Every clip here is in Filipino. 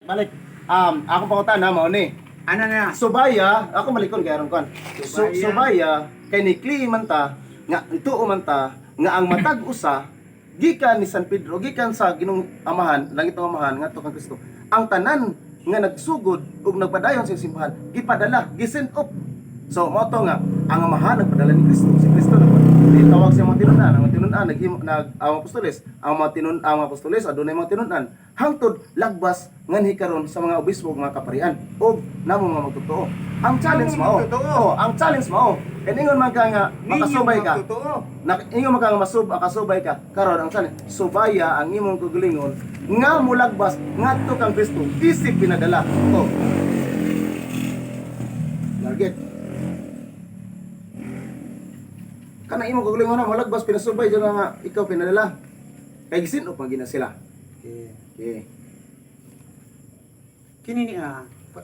balik. Ako pangutan na mo ni. Ano na? Subaya, ako malikon kay aron kon. Subaya. Subaya kay ni man ta nga ituo man ta nga ang matag usa gikan ni San Pedro, gikan sa Ginong Amahan, langit ng Amahan ngadto kang Kristo. Ang tanan nga nagsugod ug nagpadayon sa simbahan, gipadala, gisend up. So mo to nga ang Amahan nagpadala ni Kristo. Si Kristo tawag sa mga tinunan, ang mga tinunan ang apostoles, ang mga apostoles adunay mga tinunan hangtod lagbas nganhi karon sa mga obispo mga kaparian og namo mga magtotoo. Ang challenge mao. Oh, ang challenge mao. Kaningon man ka nga makasubay ka. Ingon man ka nga makasubay ka karon ang challenge. Subaya ang imong kugulingon nga mulagbas ngadto kang Kristo isip pinadala. Oh. Target. Kana imong kugulingon na mulagbas pinasubay jud nga ikaw pinadala. Kay gisin-op man gina sila. Okay. Kini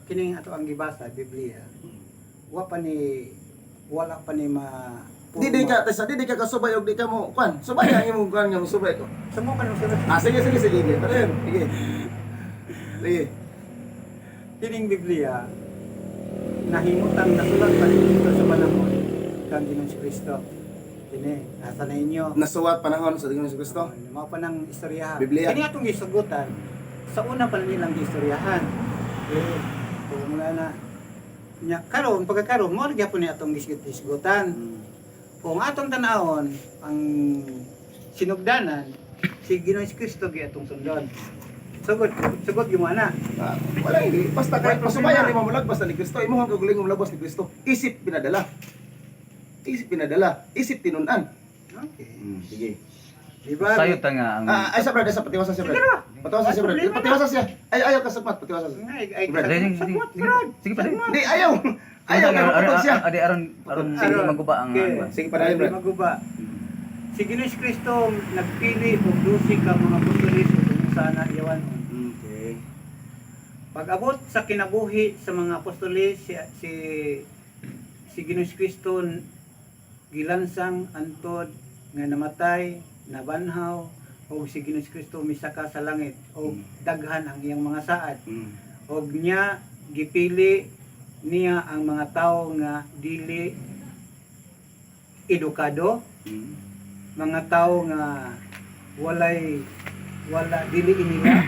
kini ato ang gibasa Biblia. Wala pa ni ma Di ka kasubay og di ka mo kuan. Subay ang imong kuan nga musubay ko. Sumo ka nung sunod. Sige. Tara. Sige. Kining Biblia nahimutan nasulat pa dito sa panahon kang Ginoong Kristo. Kini nasa na inyo. Nasuwat panahon sa Ginoong Kristo. Mga pa ng istoryahan. Biblia. Kini atong gisugutan sa una pa nilang istoryahan. Kung mula na nya karon pagkakaron mo gyapon ni atong gisgutan. Kung atong tan-awon ang sinugdanan si Ginoong Kristo gi atong sundon. Sugod gyud mo ana. Wala hindi. Basta kahit masubayan ni mamulag basta ni Kristo, imong kaguling mo labas ni Kristo. Isip pinadala. Isip tinunan. Okay. Sige. Diba? Sayo ta nga ang Ay sa brad, sa patiwasa siya brad. Patiwasa siya brad. Patiwasa siya. Ayaw ka sagmat, patiwasa siya. Brad, sige pa din. Hindi, ayaw ka matutog siya. Adi aron sige maguba ang ano. Sige pa dali brad. Maguba. Si Ginoong Kristo nagpili og 12 ka mga apostoles ug sana iyawan. Okay. Pag-abot sa kinabuhi sa mga apostoles si Ginoong Kristo gilansang antod nga namatay, nabanhaw og si Ginoong Kristo misaka sa langit og daghan ang iyang mga saad. Og niya gipili niya ang mga tawo nga dili edukado, mga tawo nga wala dili inila.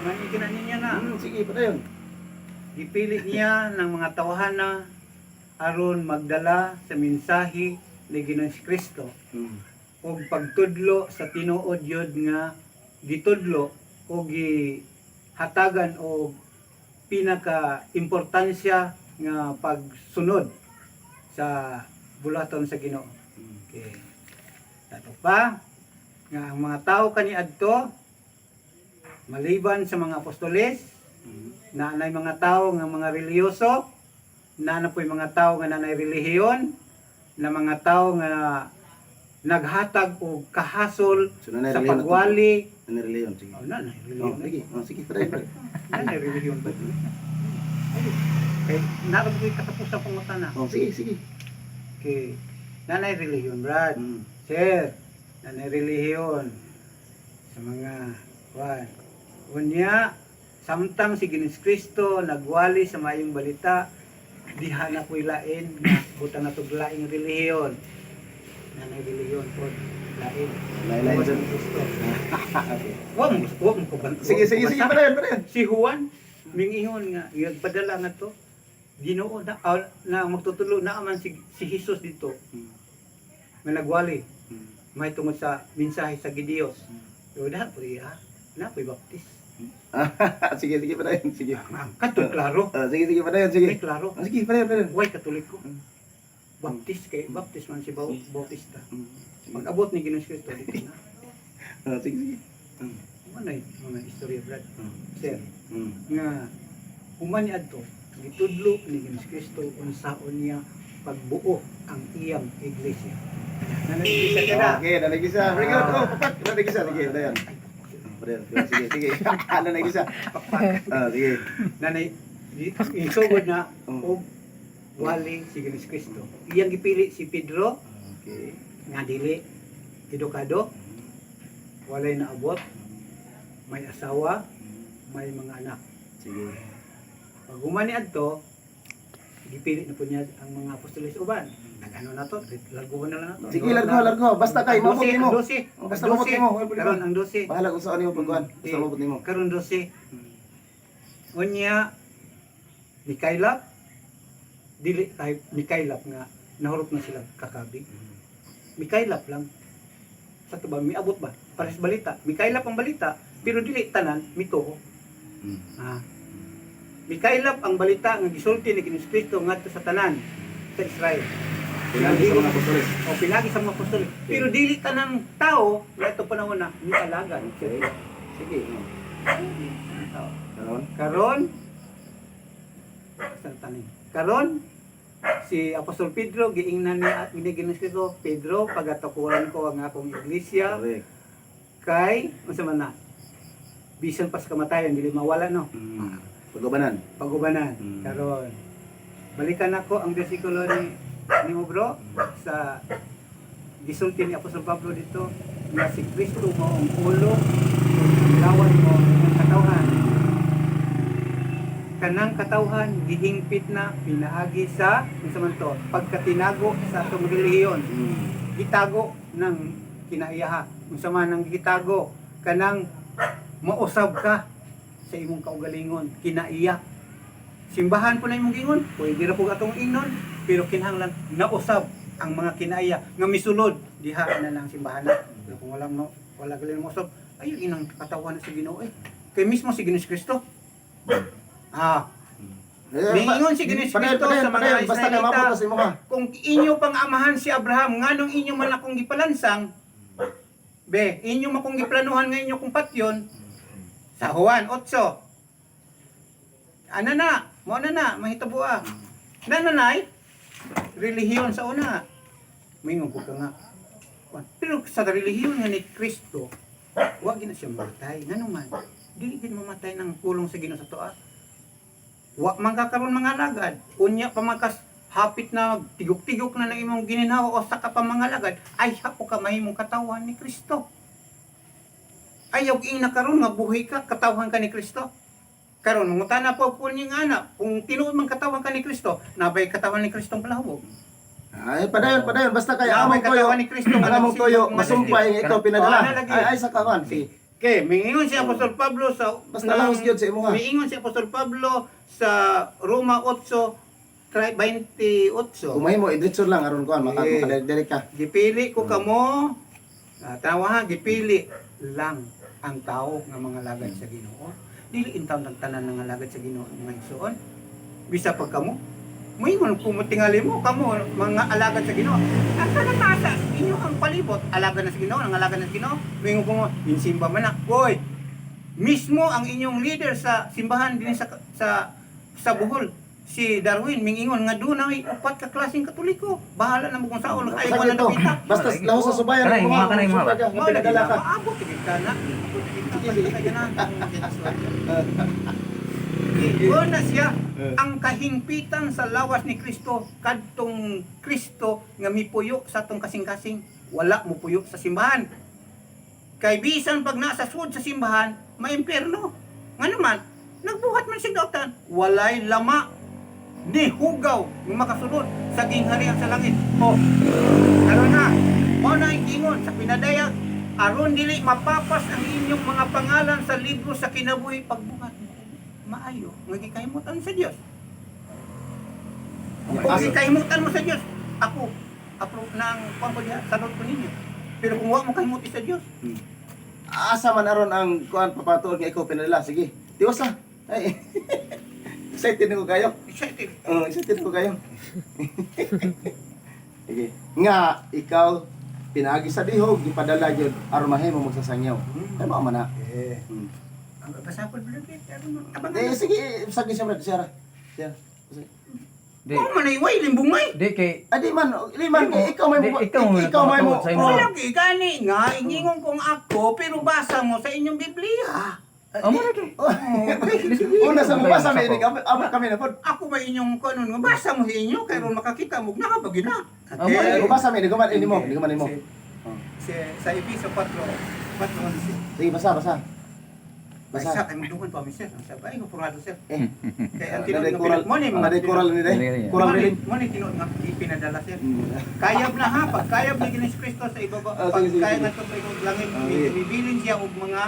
Ngani kinani niya na. Sige pa dayon. Gipili niya ng mga tawhana aron magdala sa mensahe ni Ginoong Kristo og pagtudlo sa tinuod yod nga gitudlo o gihatagan og pinaka importansya nga pagsunod sa bulaton sa Ginoo. Okay. Dato pa nga ang mga tao kaniadto maliban sa mga apostoles na nay mga tao nga mga reliyoso, na po'y mga tao nga nanay relihiyon, na mga tao nga naghatag og kahasol sa pagwali. Nanireliyon, sige. Nanay Oh, relihiyon. sige pa dayon. Nanay relihiyon ba? Kay naroon ko'y katapusan pangutana. Oh, sige. Okay. Nanay relihiyon, Brad. Sir, nanay relihiyon sa mga kwan. Unya, samtang si Ginoong Kristo nagwali sa mayong balita, diha na ko'y lain na butang na to laing relihiyon. Nanay relihiyon po, lain. Lain sa Kristo. Wag mo ko ban. Sige pa dayon. Si Juan mingingon nga padala nga to. Ginoo na magtutulo na man si Jesus dito. Nga nagwali. May tungod sa mensahe sa Gidios. Yo dapat po na po'y baptis. Sige pa dayon. Sige. Kato klaro. Sige pa dayon. Sige. May klaro. Sige pa dayon. Way katoliko. Baptis man si Bautista. Pag-abot ni Ginoong Kristo dito na. Sige. Manay mga istorya Brad. Sir, nga human adto gitudlo ni Ginoong Kristo unsaon niya pagbuo ang iyang iglesia. Nanagisa ka na. Okay, nanagisa. Very good. Oh, papat. Nanagisa. Sige, dayon. Sige. Nanagisa. Sige. Nanay isugod na og wali si Ginoong Kristo. Iyang gipili si Pedro. Okay. Nga dili edukado. Walay naabot. May asawa. may mga anak. Sige. Pag humani adto, gipili na po niya ang mga apostoles uban. Nag-ano na to, largo na lang na to. Sige, largo. Basta kay mabot nimo. Ang 12. Basta mabot nimo. Karon ang 12. Bahala kung saan nimo pagkuhan. Basta mabot nimo. Karon 12. Unya Mikailap dili ay Mikailap nga nahurot na sila kakabi. Mikailap lang. Sa to ba miabot ba? Pares balita. Mikailap ang balita, pero dili tanan mituo. Ah. Mikailap ang balita nga gisulti ni Kristo ngadto sa tanan sa Israel. Pinagi sa mga apostoles. O pinagi sa mga apostol. Pero dili tanang tao nga ito panahon na mialagan. Okay. Sige. Karon. Karon sa tanin. Karon si Apostol Pedro giingnan ni at binigyan ni Kristo, Pedro, pagatukuran ko ang akong iglesia Correct. kay unsa man na. Bisan pa sa kamatayan dili mawala no. Pagbanan. Pagubanan. Karon balikan ako ang bersikulo ni mo bro sa gisulti ni Apostol Pablo dito na si Kristo mo ang ulo ang lawan mo ang katawhan. Kanang katawhan gihingpit na pinaagi sa unsa man to pagkatinago sa atong relihiyon. Gitago ng kinaiyaha. Unsa man ang gitago kanang mausab ka sa imong kaugalingon, kinaiya. Simbahan po na imong gingon, pwede ra po atong ingnon, pero kinahanglan nausab ang mga kinaiya nga misulod diha na lang simbahan. Pero kung wala galing mausab, ayo inang katawan sa Ginoo eh. Kay mismo si Ginoong Kristo. Mingon si Ginoong Kristo sa mga basta kay mabot Israelita, sa imo ka. kung inyo pang amahan si Abraham, nganong inyo man akong gipalansang, be, inyo man akong giplanuhan nga inyo kung patyon, sa Juan 8. Mo na, mahitabo nanay, relihiyon sa una. Mingon ko ka nga. Pero sa relihiyon nga ni Kristo, wag na siya mamatay. Ngano man, dili gid mamatay ng pulong sa Ginoo sa tuwa. Wa man kakaroon mga lagad. Unya pamakas hapit na tigok-tigok na ng imong gininhawa o saka pa mga lagad, ay hapo ka mahimong katawan ni Kristo. Ayaw ing nakaroon nga buhay ka, katawan ka ni Kristo. Karon mangutana po ko ning ana, kung tinuod man katawan ka ni Kristo, nabay katawan ni Kristo ang palahubog. Ay, padayon. Basta kay Nabay among toyo. katawan ni Kristo Ang among toyo, masumpay ikaw pinadala. Ano lagi? Ay, sa kawan. Sige. Okay, miingon si Apostol Pablo sa Basta lahos gyud sa imo nga. Miingon si Apostol Pablo sa Roma 8:28. Umay mo, idritso lang aron kuan, Eh. makadiri ka. Gipili ko kamo, tawa ha, gipili lang ang tao nga mga lagad sa Ginoo. Dili intaw nagtanan nga lagad sa Ginoo nga igsoon. Bisa pag kamo, moingon kumutingali mo kamo mga alagad sa Ginoo. Asa na masa inyo ang palibot alagad na sa Ginoo, ang alagad na sa Ginoo. Moingon ko mo, insimba man na. Hoy, mismo ang inyong leader sa simbahan din sa Bohol, si Darwin mingingon nga doon ay upat ka klaseng Katoliko. Bahala na mo kung saan ay Sa wala dito. nakita. Basta lahos sa subayan Kanay, mo. mga kanay, mga. Sumpay ka, Mo pinadala ka. Maabot tigit ka na. Una siya ang kahingpitan sa lawas ni Kristo kadtong Kristo nga mipuyo sa atong kasing-kasing, wala mo puyo sa simbahan. Kay bisan pag nasa sud sa simbahan, maimpierno. Nga naman, nagbuhat man siya dautan, walay lama ni hugaw ng makasulod sa gingharian sa langit. O, karon na, mo na ingon sa pinadaya, aron dili mapapas ang inyong mga pangalan sa libro sa kinabuhi pagbuhat. Maayo, nga gikahimutan sa Dios. Kung gikahimutan mo sa Dios, ako approve nang kuan ko diha, salud ko ninyo. Pero kung wa mo kahimuti sa Dios, Asa man aron ang kuan papatuod nga ikaw pinadala. Sige. Dios ah. Ay. Excited ko kayo. excited. Excited ko kayo. Sige. Nga ikaw pinaagi sa dihog gipadala gyud aron mahimo magsasangyaw. Ay mao man na. Ang pasapol blogger, Sige, sagi siya siya. Di, Kung man ay way limbungay. di kay Adi man, liman ikaw may Ikaw may mo. sa imo. Wala gani nga ingingon kong ako pero basa mo sa inyong Biblia. amo na kay. Una sa mabasa may abot kami na pod. Ako ba inyong kanon nga basa mo sa inyo kay ron makakita mo nakabagi na. Okay. Mabasa may guman ini mo, guman mo. Sa Efeso 4:11. Sige, basa. Basa. Basa kay magdugon pa mi sir. Sa bay ko purado sir. Eh. Kay ang Naday tinuod coral. nga mo ni Naday coral ni day. Coral rin. mo ni tinuod nga ipinadala sir. Kayab na ha, pag kayab ni Ginoong Kristo sa ibaba, Ah, pag sige, sige, kaya sige. nga ito sa ibang langit, Ah, sige. bibilin siya og mga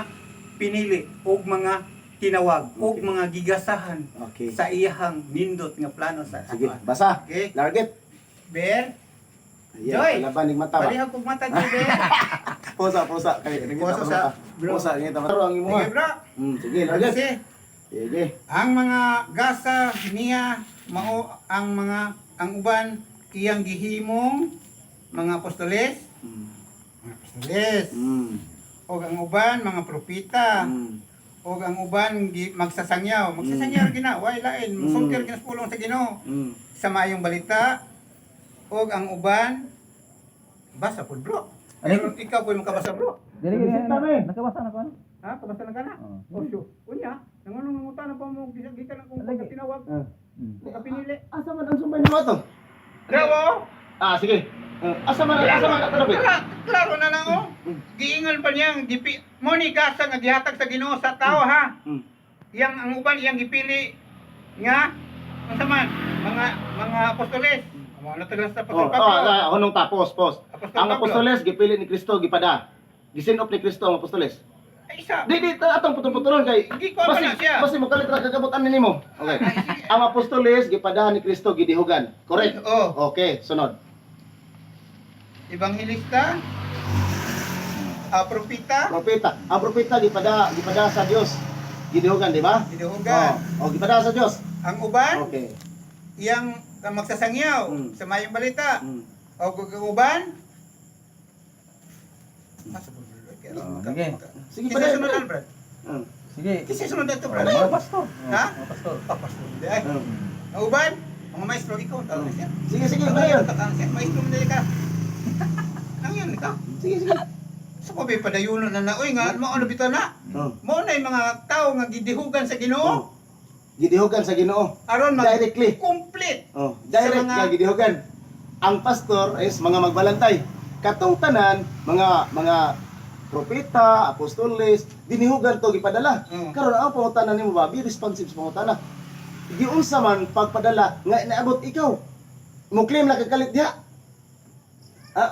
pinili, og mga tinawag, og Okay. mga gigasahan Okay. sa iyahang nindot nga plano sa Sige, ato. basa. Okay. Larget. Ber, Ayan, Joy. palaban ning mata ba? palihag kog mata Joy, Ber. Pusa kay Pusa sa bro. Pusa ngita mata ang imo. Sige bro. Sige, larget. Kasi Sige. ang mga gasa niya mao ang uban iyang gihimong mga apostoles, o ang uban mga propeta, o ang uban magsasangyaw gina way lain sungkir gina sa pulong sa Ginoo sa maayong balita, o ang uban basa pud bro. Ano ikaw po makabasa bro? Dili gani nakabasa na ko ano? Ha, kabasa na kana? Oo. O syo. Unya, nangunong nangutan na pa mo gisagitan akong pagkatinawag. Pagkapinili. Asa man ang sumbay nimo to? Bravo! Sige. Asa man katanabi? Klaro na lang oh. Giingon pa niyang mo ni gasa nga gihatag sa Ginoo sa tao ha. Iyang ang uban iyang gipili nga unsa man mga apostoles. Amo na tagas sa apostol Pablo. Hunong tapos. Apostol Ang Pablo. apostoles gipili ni Kristo gipada. Gisinop ni Kristo ang apostoles. Ay, isa. Di atong putol-putulon kay Gi ko pa na siya. basi mo kalit ra kagabutan nimo. Okay. Ang apostoles gipada ni Kristo gidihugan. Correct. Oh, Okay, sunod. ebanghelista, propeta, Propeta. Ang propeta gipada sa Dios. Gidihugan, di ba? giduhugan. Oh, gipada sa Dios. Ang uban Okay. iyang magsasangyaw sa mayong balita. O guguban. Sige. Sige, Kasi paday. sunod na, Brad. Sige. Kasi sunod na ito, Para Brad. mga pastor. Ha? Mga pastor. Pastor. Ay. Ang uban, mga maestro, ikaw, tawag siya. Sige, Ang paday. siya, maestro mo ka. Ang yan, ikaw. Sige. Sa ko ba padayuno na na, uy nga, mo ano bito na? Mo na yung mga tao nga gidihugan sa Ginoo. Gidihugan sa Ginoo. Aron Directly. complete. Direct Sa mga- nga gidihugan. Ang pastor is mga magbalantay. Katong tanan, mga propeta, apostoles, dinihugan to gipadala. Karon ang pangutana nimo ba, be responsive sa pangutana. Giunsa man pagpadala nga naabot ikaw. Mo claim na kakalit diha.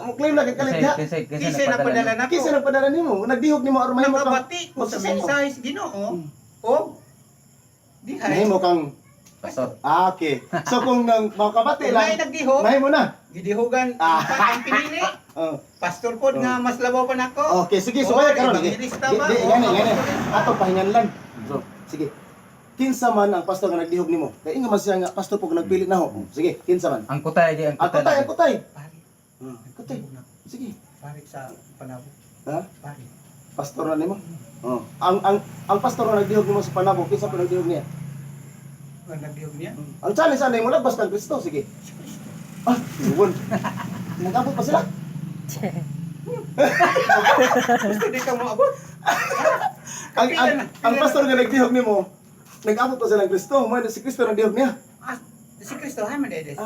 Mo claim na kakalit diha. Kasi napadala na Kisa ko. nagpadala nimo, nagdihog nimo aron mahimo kang Nakabati ko sa mensahe sa Ginoo. O dihay. mahimo kang Pastor. okay. So kung nang makabati Kung may lang, nagdihog, mahimo na. gidihugan ang pinili. Oh. Pastor pod nga mas labaw pa nako. Okay, sige, Oh, subaya karon. evangelista ba? Oh, Gani. apostoles. Ato pahingan lang. So, sige. Kinsa man ang pastor nga nagdihog nimo? Kay ingon man siya nga pastor pag nagpilit na ho. Sige, kinsa man? Ang kutay di ang kutay. Ang kutay. Pari. Kutay. Sige. Pari sa panabo. Ha? Pari. Pastor na nimo? Oh. Ang pastor nga nagdihog nimo sa panabo, kinsa pa nagdihog niya? Ang nagdihog niya. Ang challenge sa nimo lagbas kang Kristo, sige. Yun. Nagabot pa sila? Gusto di ka mo abot. Ang pastor nga nagdihog nimo, nag-abot pa sila ng Kristo. Mo si Kristo nagdihog niya. Si Kristo hay man dede.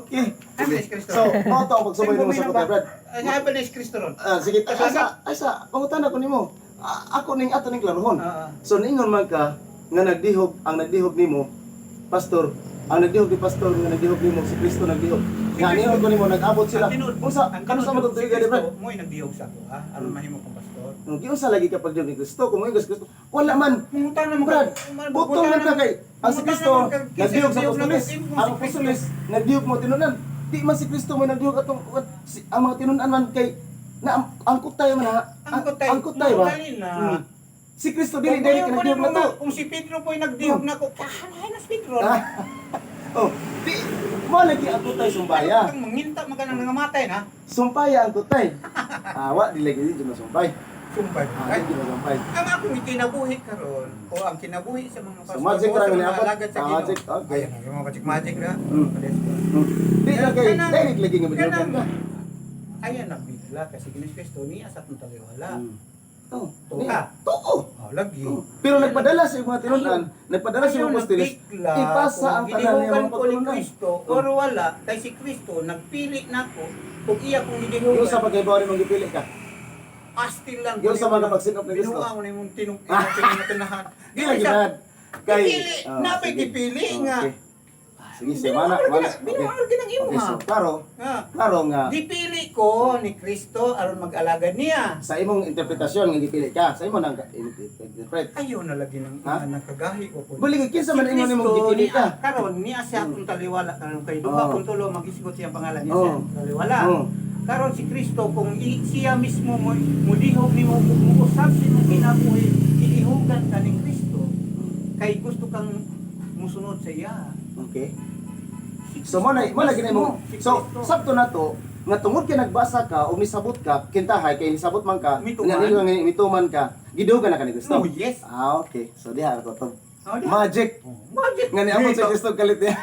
Okay. Hay man si Kristo. So, mo to ang pagsubay nimo sa kutay, Brad. Hay man si Kristo ron. Sige, asa, pangutan ako nimo. Ako ning ato ning klarohon. So niingon man ka nga ang nagdihog nimo, pastor, ang nagdihog ni pastor nga nagdihog nimo si Kristo nagdihog. Nga niingon ko nimo nag-abot sila. Unsa kanus sa matong tuig Brad? Mo nagdihog sa ako ha. Aron mahimo kang pastor. Giunsa lagi ka pagdihog ni Kristo, kung mo Kristo. Wala man. Mungutan na mo Brad, butong man ka kay ang si Kristo nagdihog sa apostoles. Ang apostoles nagdihog mo tinunan. Di man si Kristo mo nagdihog atong ang mga tinunan man kay na ang kutay man ha. Ang kutay ba? Si Kristo dili dili ka nagdihog na to. Kung si Pedro po nagdihog na ko, kahanay na si Pedro. Oh, di mo lagi ang kutay sumbaya. Kung manginta magana nga matay na. Sumpaya ang kutay. Wa dili gid di sumpay. Sumpay. Di sumpay. Ang akong kinabuhi karon o ang kinabuhi sa mga pastor magic o ra sa ni mga apat. alagad sa Ginoo. Magic, okay. Ayan, yung mga magic na. Di na kay direct lagi nga bidyo ka. Ayan na bigla kasi Ginoong Kristo ni asat ng taliwala. Oh, Tuka. tuo. Oh, lagi. Pero nagpadala sa mga tinunan, nagpadala sa mga apostoles, ipasa ang tanan niya mga ko ni pagtulunan. Kristo or wala kay si Kristo nagpili nako kung iya kung Yung gidihugan. sa pagkaibaw rin mong gipili ka. Astil lang. Yung sa mga pagsinop ni Kristo. Binuang ni mong tinatinahan. Di lagi na. Pipili, napay kipili nga. Sige, semana. Binuang ginang imo Okay, ha. so klaro. Nga. Klaro nga. Dipili ko ni Kristo aron mag-alagad niya. Sa imong interpretasyon nga gipili ka, sa imo nang interpret. Ayaw na lagi ng Ha? nakagahi ko po. Buli kinsa man ingon nimong gipili ka? Karon niya siya kung taliwala karon kay duha Oh. kung tulo mag-isgot siya pangalan niya Oh. siya taliwala. Oh. Karon si Kristo kung siya mismo mo mudihog nimo kung muusab sa imong kinabuhi, iihugan ka ni Kristo kay gusto kang musunod sa iya. Okay. So mo na gina mo. So sakto na to nga tungod kay nagbasa ka o nisabot ka, kintahay kay nisabot man ka, Mituman. nga mituman ka, gidugan na ka ni Kristo. Oh, yes. Ah, okay. So diha ako to. Oh, di- Magic. Magic. Nga ni amon sa Kristo kalit niya.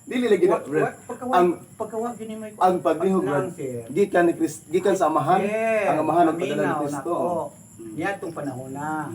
Dili lagi na, bro. Ang Pagkawa gini may ang paglihog Brad, gikan ni Kristo, gikan sa amahan, ang amahan ng padala ni Kristo. Niya itong panahon na.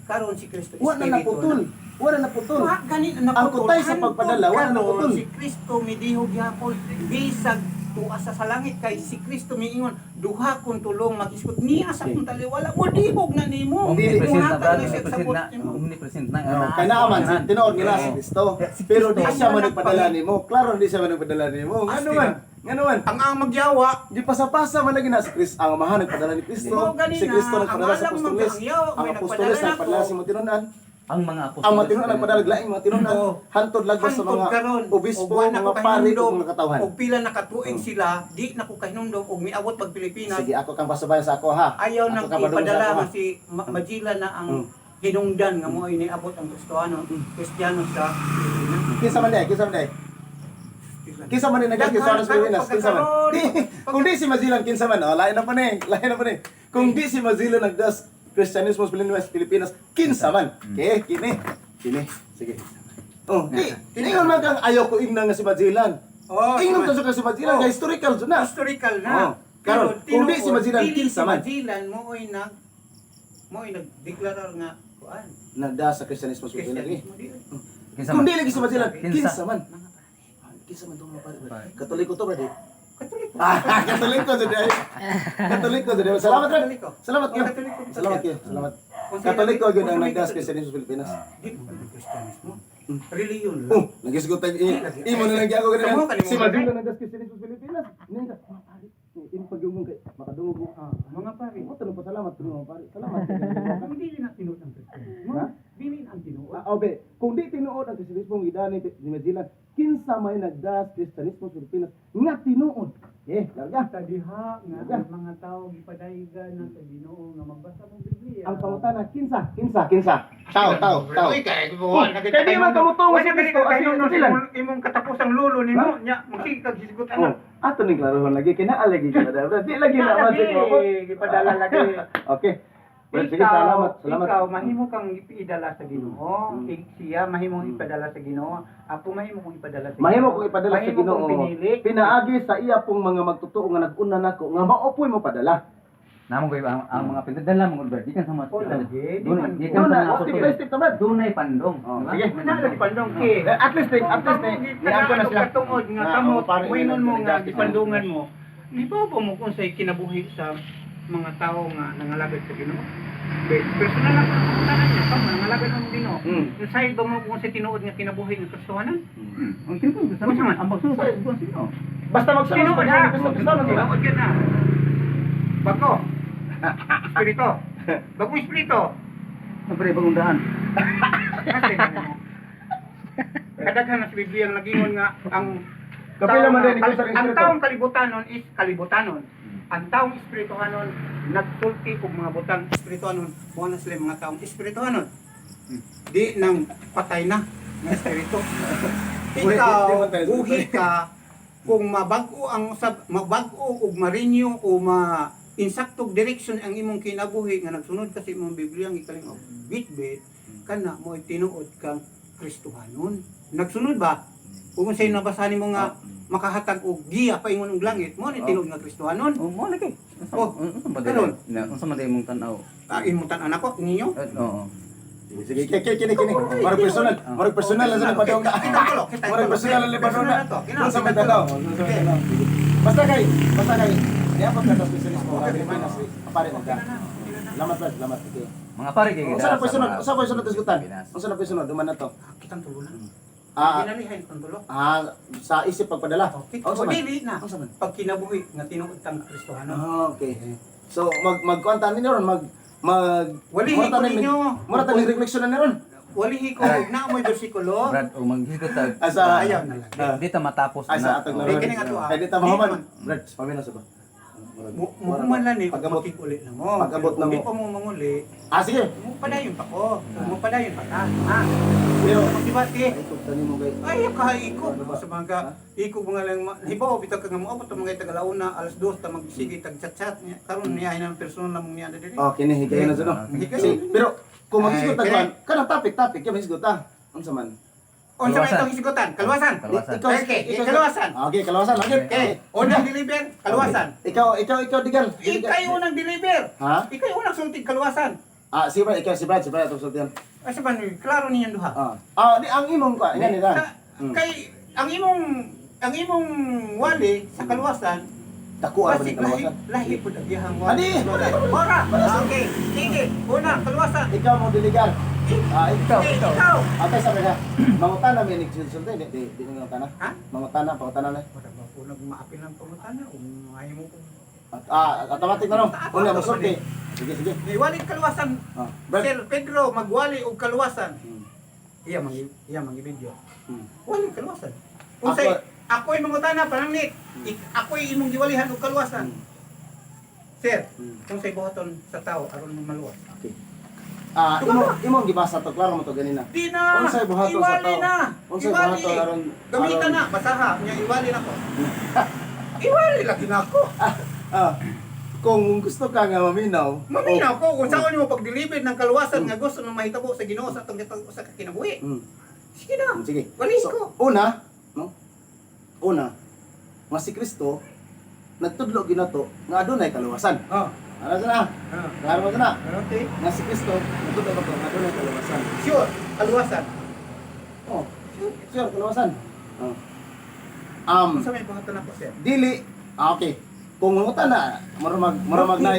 Karon si Kristo Wa na naputol. Wa na naputol. Wa gani Ang kutay sa pagpadala, wa na naputol. Si Kristo midihog yapon bisag tuas sa langit kay si Kristo miingon duha kun tulong mag-isgot niya sa kung taliwala mo dihog na nimo. Omnipresent na, Buhatan brad. na siya sa Omnipresent sabot na. nimo. Omnipresent na. Kanaman, tinuod nila si Kristo. Pero di Kristo. siya man nagpadala nimo. Klaro di siya man nagpadala nimo. Ngano man? Ngano man? Ang magyawa Di pasapasa man lagi na si Kristo. Ang amahan nagpadala ni Kristo. Mo ganina, Si Kristo nagpadala sa ang alam apostoles. magyaw, Ang may apostoles nagpadala nagpadala nako. sa mga tinunan. Ang mga apostol. Ang mga tinunan nagpadala laing mga tinunan. Oo. Hantod lagos sa Hantod mga karon. obispo, Og wa na mga ko pari kahinumdum. ug mga katawhan. Og pila na katuig sila, di na ko kahinumdum og miabot pag Pilipinas. Sige, ako kang pasabayan sa ako ha. Ayaw Ako nang kang padung sa ipadala ako, ha? man si Magila na ang Mm. hinungdan nga mo ay niabot ang Kristiyano sa Pilipinas. Kinsa man day, kinsa man day. Kinsa man din nagkakisama sa Pilipinas, kinsa man. Di, kung di si Mazilan kinsa man, oh, lain na pa ni, lain na pa ni. Kung di si Mazilan nagdas Kristyanismo sa Pilipinas, kinsa man. Okay, kini. Sige. Oh, ingon man kang ayaw ko ingnan nga si Mazilan. Oh, Ingon ka si Mazilan, nga historical jud na. historical Oh, na. karon, kung di si Mazilan, dili kinsa man. Si Mazilan mo ay nagdeklarar nga kuan. Nagdas sa Kristyanismo sa Pilipinas. Kristyanismo di. Kinsa Kung man? di lagi si Mazilan, Kinsa? kinsa man. Kinsa man tong mga pare. Katoliko to, brad. Katoliko. Katoliko jud ay. Katoliko jud. Salamat ra. Katoliko. Salamat kayo. Katoliko. Salamat kayo. Salamat. Kung Katoliko sila- gyud ang kung nagdas sila- Kristyanismo sa Pilipinas. Di mo pa Kristyanismo. Reliyon lang. Oh, nagisgot tayo. Imo na nagyago Kamu, ganun. kalimutan. Si Mazilan nagdas Kristyanismo sa Pilipinas. Ninga, mga pare. Ini pagyugong kay makadungog ko. Mga pare. Mo tanong pa salamat tulo mga pare. Salamat. Kung dili na tinuod ang Kristyanismo, Ha? dili na ang tinuod. Obe, kung di tinuod ang Kristyanismo ng idani ni Mazilan, kinsa may nagdas Kristyanismo sa Pilipinas nga tinuod. Larga. Sa diha nga ang mga tao gipadaygan na sa Ginoo nga magbasa ng Biblia. Ang pangutana, kinsa. Tao. Kay buwan na Kaya di man kamutungo si Kristo as Mazilan. imong katapusang lulo nimo nya magsigag hisgot Oh, ato ni klarohon lagi kinaalagi ka na brad. Di lagi na masig mo. gipadala lagi. Okay. Well, sige, salamat. Ikaw mahimo kang ipadala sa Ginoo. Siya mahimo ipadala sa Ginoo. Ako mahimo kong ipadala sa Ginoo. Mahimo kong ipadala sa Mahimo kong Ginoo. pinili. Pinaagi sa iya pong mga magtotoo nga nag-una nako nga maopoy mo padala. Namo ko ang mga pinadala mo brad. Di kan sa mga Oh, lagi. Doon Di kan Doon sa na, mga step by apostol. step na brad. Doon ay pandong. Oh, Diba? sige. Nalagi pandong ki. At least Ni ako na sila tungod nga Ah, kamo oh, parang moingon mo nga justice. gipandungan mo. Di ba mo kung sa kinabuhi sa mga tao nga nangalagad sa Ginoo? Personal na pagkakatanan niya, kamo nangalagad ng Ginoo. Yung side ba mo kung sa tinuod nga kinabuhi ng Kristohanan? Ang tinuod sa mga ang pagsusay kung sino. Basta magsunod Tinuod pa ha? Kristo Kristo na. Tinuod yun na. Bako. Espirito. Bagong espirito. Siyempre pagundahan. Kasi kadaghan na sa Biblia ang nagingon nga ang Kapila man din ikaw sa ang espiritu. taong kalibutanon is kalibutanon. Ang taong espirituhanon nagsulti og mga butang espirituhanon mo na sila mga taong espirituhanon. Di nang patay na nga espiritu. Ikaw buhi ka kung mabago ug ma-renew o insaktog direction ang imong kinabuhi nga nagsunod ka sa imong Biblia ang ikaling bit-bit kana mo tinuod kang Kristohanon. Nagsunod ba? Kung sa'yo nabasahan mo nga makahatag og giya paingon og langit mo ni tinuod nga Kristohanon. Oh, mo lagi. Oh, unsa ba karon? unsa man imong tan-aw? Imong tan-anak ko ninyo. Oo. Sige, kini. Marag personal lang sa padong ka. Marag personal lang padong na. Sa medalaw. Basta kay. Niya pagka sa specialist mo, pare na ka. Salamat Brad, salamat. Okay. Mga pare kay Unsa na po sunod? Unsa po sunod isgutan? Pinas. Unsa na po sunod? Duman na to. Kitang tulunan. Ah, Pinalihan itong tulo. sa isip pagpadala. Okay, Unsa o man? dili na. Unsa man? Pag kinabuhi nga tinuod tang Kristohano. Okay. So magkuantan ninyo ron Walihi ko ninyo. Mura tanig reflection na ron. Walihi ko ug naa mo'y bersikulo. Brad, o maghisgot ta. Asa Ayaw na lang. Di ta matapos Asa na. atog na Oh. ron. Kini nga to, ah. Kaya di ta mahuman. Brad, pamina sa ba? Muhuman lang ni Pag-abot. uli na mo. Pag-abot na Hindi mo. pa mo manguli. Sige. Mo padayon pa ko. Mo padayon pa ka. Ha? Pero Dibati. ay kung tani mo gay. Ay, kaiko sa mga iko mga lang hibaw bitaw ka nga mo abot mga tagalauna alas 2 ta magsige tag chat-chat niya. Karon niya hinang personal na mong niya diri. Oh, kini higay na suno. Higay. Pero kung magisgot ta Ay, kan, kanang topic kaya magisgot ta. Unsa man? Unsa man Kaluwasan. itong isigutan? Kaluwasan. Kaluwasan. Okay, kaluwasan. Okay, kaluwasan. Okay. Okay, unang deliver, kaluwasan. Ikaw digal. Ikay unang deliver. Ha? Ikay unang sultig kaluwasan. Si Brad, ikaw si Brad atong sultihan. Asa ba ni klaro niyan duha? Di ang imong ka, ina nila. Kay ang imong wali sa kaluwasan Dako ara basi ni kaluwasan. lahi pud ang iyang wali. Adi! Ora. Okay, sige. Una kaluwasan. Ikaw mo diligan. Ikaw. Ikaw. Okay, sabi ka. Mangutan na may nagsulti, di mangutan na. Ha? Mangutan na, pangutan na. Wala ba po nagmaapil ng pangutana o ayaw mo po. Automatic na no. Una mo sulti. Sige. May wali kaluwasan. Brad. Sir Pedro magwali og kaluwasan. Hmm. Iya mangi video. Hmm. Wali kaluwasan. Unsay ako'y mangutana pananglit. Ako'y imong giwalihan og kaluwasan. Sir, unsay buhaton sa tao aron mo maluwas? Okay. Imong gibasa to, klaro mo to ganina. Di na. Unsay buhaton sa Iwali tao? na. Unsay Iwali. buhaton aron Gamitan na basaha nya iwali na ko. Iwali lagi na ako. Kung gusto ka nga maminaw, Maminaw ko kung saan mo pag-deliver ng kaluwasan nga gusto nang mahitabo sa Ginoo sa atong sa kinabuhi. Sige na. Sige. Walis So, ko. una, nga si Kristo nagtudlo ginato nga adunay kaluwasan. Ano na? Klaro mo na. Okay. Nga si Kristo nagtudlo ginato nga adunay kaluwasan. Sure. Kaluwasan. Sure, kaluwasan. Kung saan may buhaton ako, sir? Dili. Okay. Kung mangutan na, maramag na,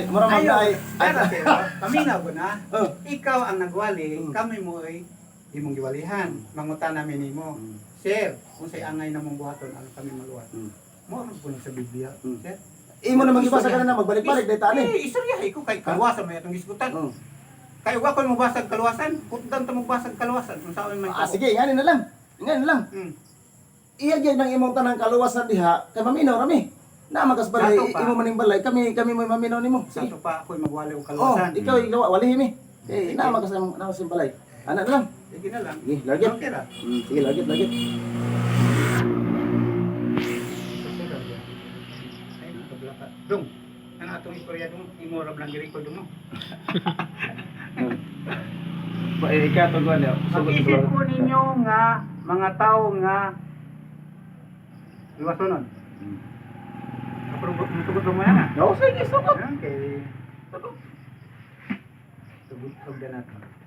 Para sir, paminaw ko na. Oh. Ikaw ang nagwali, kami mo ay imong giwalihan. Mangutan namin nimo. Sir, kung say angay na mong buhaton, ang kami maluwas. Mo ang puno sa Biblia, sir. Imo na magibasa ka na magbalik-balik dahil tani. Istoryahay ko kay kaluwasan may atong isgutan. Kay wa ko mo basag kaluwasan, putdan ta mo basag kaluwasan kung saan man ko. Sige, ngani na lang. Ngani lang. Iya gyud nang imong tanang kaluwasan diha, kay maminaw rami. Na magas balay, Sato pa. imo maning balay, kami mo maminaw nimo. Sa Sige. to pa ako'y magwali og Oh, kaluwasan. ikaw walihi mi. Eh, na magas na sa balay. Ana na lang. Sige na lang. Sige, lagit. Okay ra. Sige, lagit. Ay, paglaka. Dong, ang atong istorya dong, imo rab lang gi-record mo. Ikaw to gwan yo. Mag-isip ko ninyo nga mga tao nga iwasonon. Tugot mo yan. No, sige, stop. Okay. Tugot na natin.